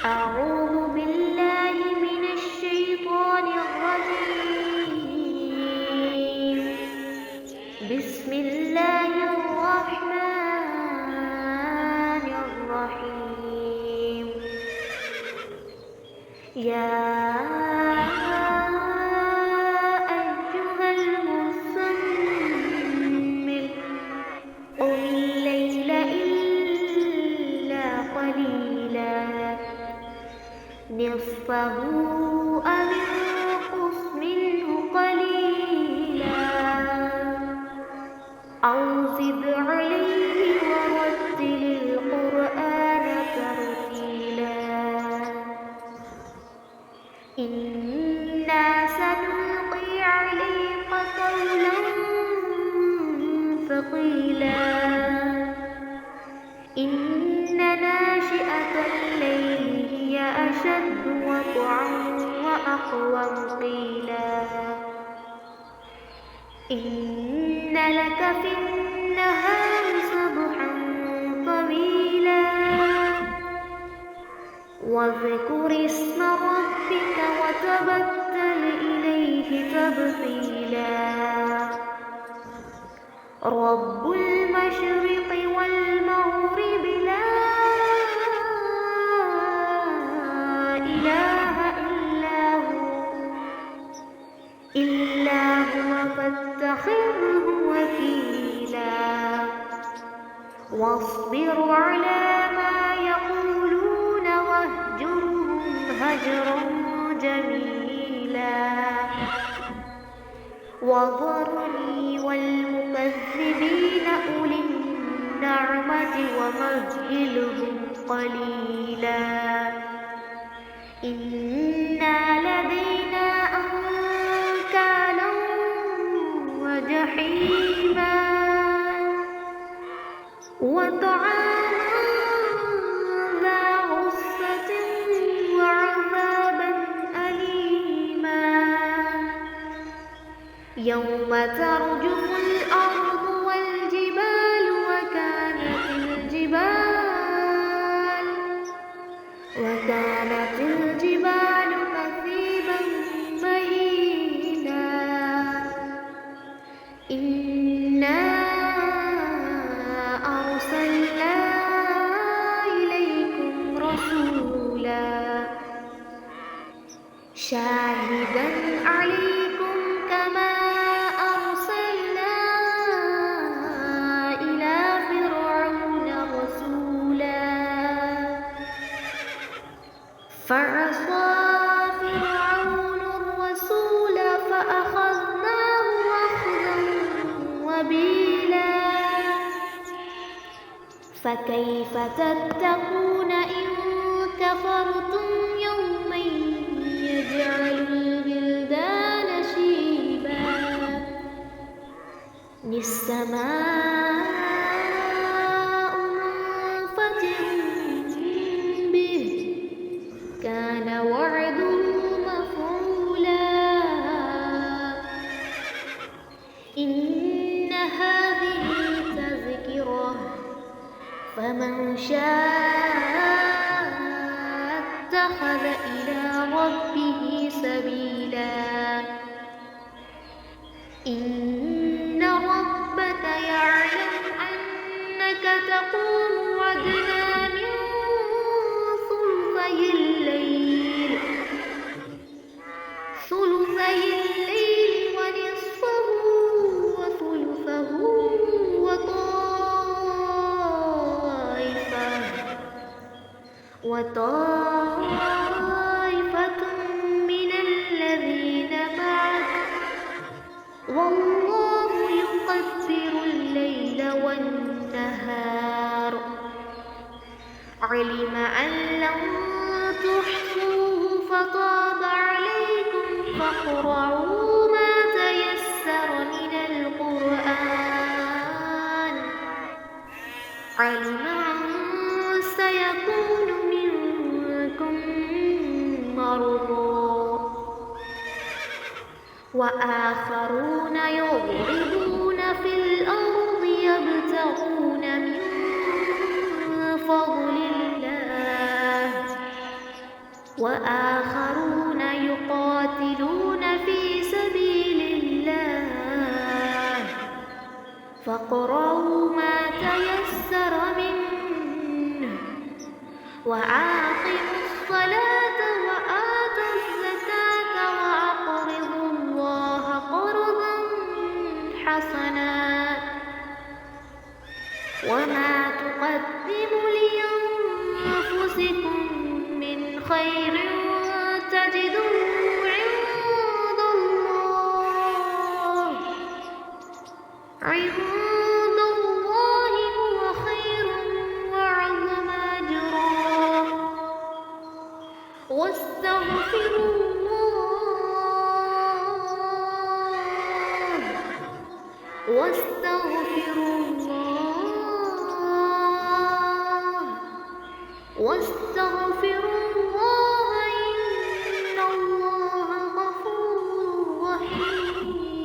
أعوذ بالله من الشيطان الرجيم. بسم الله الرحمن الرحيم. يا أيها المزمل قم الليل إلا قليلا نصفه أو انقص منه قليلا أو زد عليه ورتل القرآن ترتيلا إنا سنلقي عليك قولا ثقيلا إن ناشئة الليل هي أشد وقعا وأقوم قيلا إن لك في النهار سبحا طويلا واذكر اسم ربك وتبتل إليه تبتيلا رب المشرق والمغرب لا إله إلا هو فاتخذه وكيلا واصبر على ما يقولون واهجرهم هجرا جميلا وذرني والمكذبين أولي النعمة ومهلهم قليلا إن لدينا أنكالا وجحيما وطعاما ذا غصة وعذابا أليما يوم ترجف الأرض والجبال وكانت الجبال كثيبا مهيلا إنا أرسلنا إليكم رسولا شاهدا عليكم كما أرسلنا إلى فرعون رسولا فعصى فرعون الرسول فأخذناه أخذا وبيلا فكيف تتقون إن كفرتم يوما يجعل الولدان شيبا السماء منفطر به كان وعده مفعولا إن هذه تذكرة فمن شاء اتخذ إلى ربه سبيلا إن ربك يعلم أنك تقوم أدنى من ثلثي الليل ونصفه وثلثه وطائفة من الذين معك والله يقدر الليل والنهار علم أن لن تحصوه فتاب عليكم فاقرؤوا ما تيسر من القرآن علم أن سيكون منكم مرضى وآخرون يضربون في الأرض يبتغون من فضل الله وآخرون يقاتلون في سبيل الله فاقرؤوا ما تيسر منه وأقيموا الصلاة وآتوا الزكاة وأقرضوا الله قرضا حسنا وما تقدموا لأنفسكم من خير تجدوه عند الله هو خير وأعظم أجرا واستغفروا الله واستغفروا الله إن الله غفور رحيم.